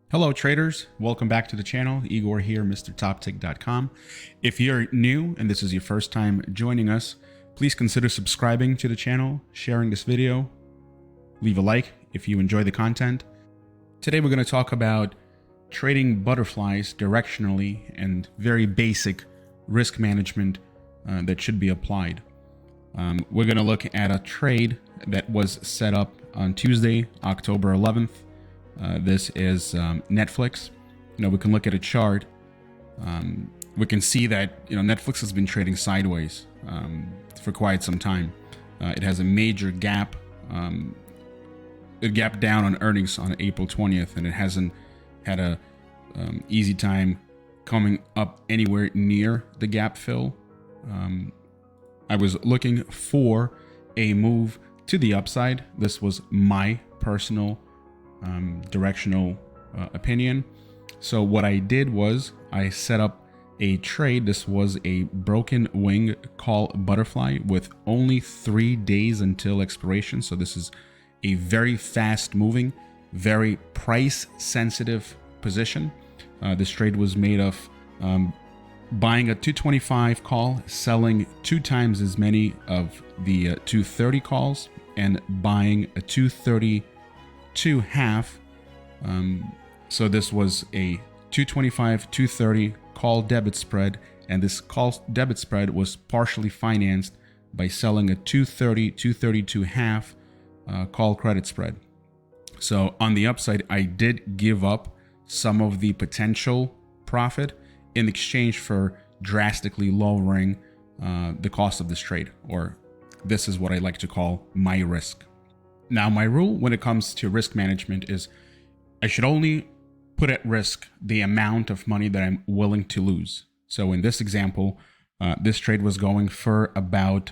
Hello traders, welcome back to the channel. Igor here, MrTOPTICK.com. If you're new and this is your first time joining us, please consider subscribing to the channel, sharing this video, leave a like if you enjoy the content. Today we're going to talk about trading butterflies directionally and very basic risk management that should be applied. We're going to look at a trade that was set up on Tuesday, October 11th. This is Netflix. We can look at a chart. We can see that Netflix has been trading sideways for quite some time. It has a major gap. It gapped down on earnings on April 20th, and it hasn't had a easy time coming up anywhere near the gap fill. I was looking for a move to the upside. This was my personal directional opinion. So what I did was I set up a trade. This was a broken wing call butterfly with only 3 days until expiration. So this is a very fast moving, very price sensitive position. This trade was made of buying a 225 call, selling 2 times as many of the 230 calls, and buying a 232 half. So this was a 225 230 call debit spread, and this call debit spread was partially financed by selling a 230 232 half call credit spread. So on the upside, I did give up some of the potential profit in exchange for drastically lowering the cost of this trade, or this is what I like to call my risk. Now, my rule when it comes to risk management is I should only put at risk the amount of money that I'm willing to lose. So in this example, this trade was going for about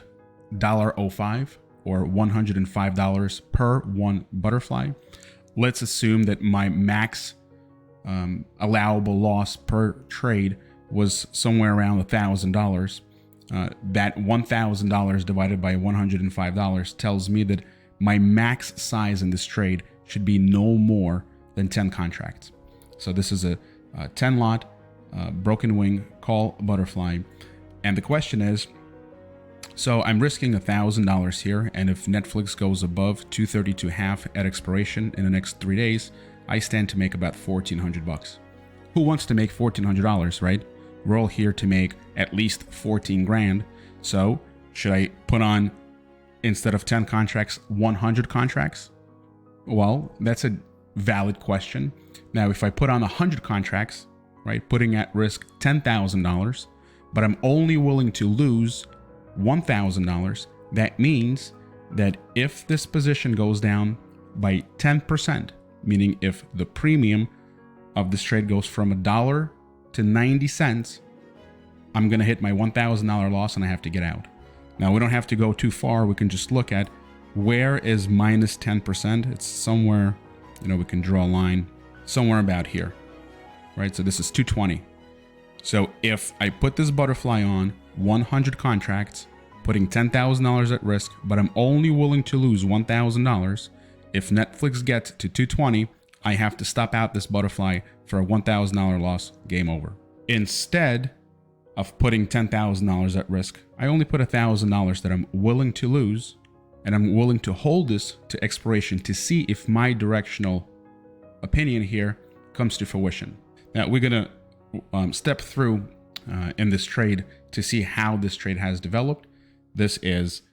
$1.05 or $105 per one butterfly. Let's assume that my max allowable loss per trade was somewhere around $1,000. That $1,000 divided by $105 tells me that my max size in this trade should be no more than 10 contracts. So this is a 10 lot broken wing call butterfly. And the question is, so I'm risking $1,000 here, and if Netflix goes above 232 half at expiration in the next 3 days, I stand to make about $1,400. Who wants to make $1,400, right? We're all here to make at least 14 grand. So should I put on, instead of 10 contracts, 100 contracts? Well, that's a valid question. Now, if I put on 100 contracts, right, putting at risk $10,000, but I'm only willing to lose $1,000, that means that if this position goes down by 10%, meaning if the premium of this trade goes from $1 to 90 cents, I'm going to hit my $1,000 loss and I have to get out. Now, we don't have to go too far. We can just look at where is minus 10%. It's somewhere, we can draw a line somewhere about here, right? So this is 220. So if I put this butterfly on 100 contracts, putting $10,000 at risk, but I'm only willing to lose $1,000, if Netflix gets to 220, I have to stop out this butterfly for a $1,000 loss, game over. Instead of putting $10,000 at risk, I only put $1,000 that I'm willing to lose, and I'm willing to hold this to expiration to see if my directional opinion here comes to fruition. Now, we're going to step through in this trade to see how this trade has developed. This is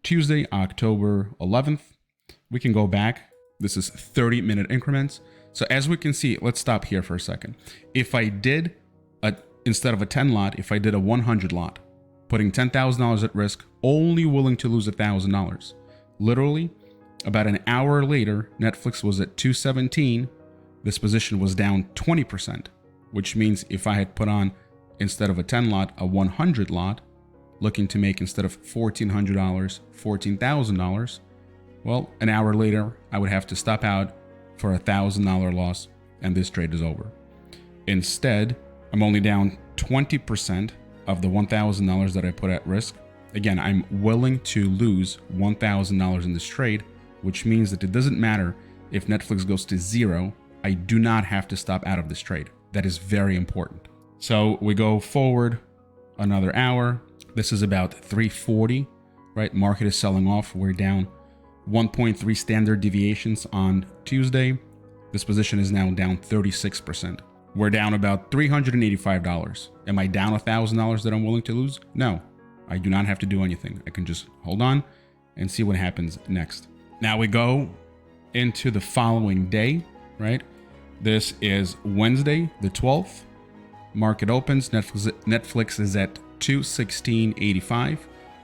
Tuesday, October 11th. We can go back. This is 30-minute increments. So as we can see, let's stop here for a second. If I did, instead of a 10 lot, if I did a 100 lot, putting $10,000 at risk, only willing to lose $1,000. Literally, about an hour later, Netflix was at 217. This position was down 20%, which means if I had put on, instead of a 10 lot, a 100 lot, looking to make, instead of $1,400, $14,000, well, an hour later, I would have to stop out for a $1,000 loss, and this trade is over. Instead, I'm only down 20% of the $1,000 that I put at risk. Again, I'm willing to lose $1,000 in this trade, which means that it doesn't matter if Netflix goes to 0 I do not have to stop out of this trade. That is very important. So we go forward another hour. This is about 340, right? Market is selling off. We're down 1.3 standard deviations on Tuesday. This position is now down 36%. We're down about $385. Am I down $1,000 that I'm willing to lose? No, I do not have to do anything. I can just hold on and see what happens next. Now we go into the following day, right? This is Wednesday, the 12th. Market opens. Netflix is at 216.85.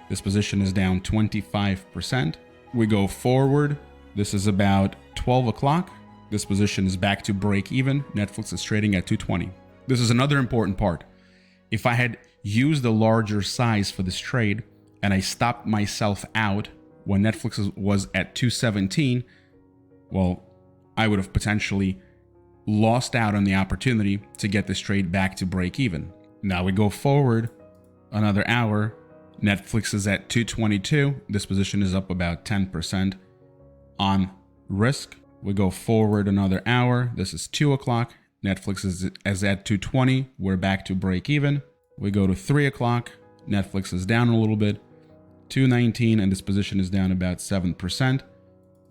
This position is down 25%. We go forward. This is about 12 o'clock. This position is back to break even. Netflix is trading at 220. This is another important part. If I had used a larger size for this trade and I stopped myself out when Netflix was at 217, well, I would have potentially lost out on the opportunity to get this trade back to break even. Now we go forward another hour. Netflix is at 222. This position is up about 10% on risk. We go forward another hour. This is 2 o'clock. Netflix is at 220. We're back to break even. We go to 3 o'clock. Netflix is down a little bit, 219, and this position is down about 7%.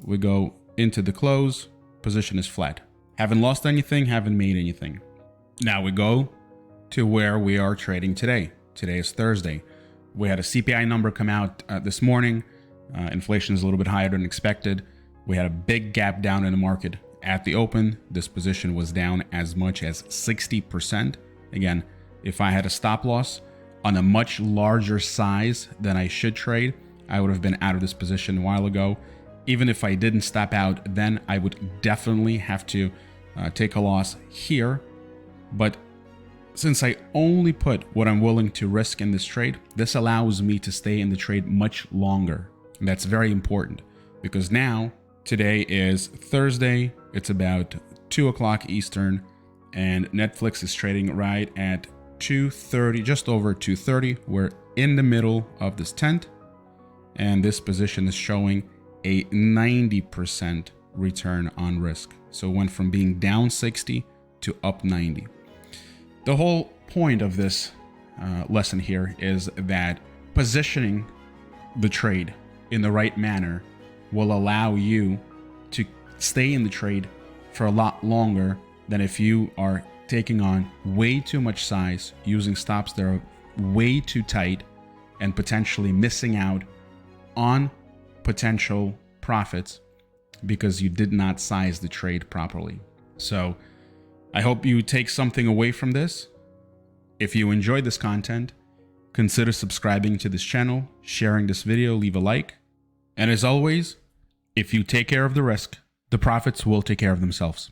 We go into the close. Position is flat. Haven't lost anything, haven't made anything. Now we go to where we are trading today. Today is Thursday. We had a CPI number come out this morning. Inflation is a little bit higher than expected. We had a big gap down in the market at the open. This position was down as much as 60%. Again, if I had a stop loss on a much larger size than I should trade, I would have been out of this position a while ago. Even if I didn't stop out, then I would definitely have to take a loss here. But since I only put what I'm willing to risk in this trade, this allows me to stay in the trade much longer. And that's very important because now, today is Thursday. It's about 2 o'clock Eastern, and Netflix is trading right at 230, just over 230. We're in the middle of this tent, and this position is showing a 90% return on risk. So it went from being down 60 to up 90. The whole point of this lesson here is that positioning the trade in the right manner will allow you to stay in the trade for a lot longer than if you are taking on way too much size, using stops that are way too tight, and potentially missing out on potential profits because you did not size the trade properly. So I hope you take something away from this. If you enjoyed this content, consider subscribing to this channel, sharing this video, leave a like. And as always, if you take care of the risk, the profits will take care of themselves.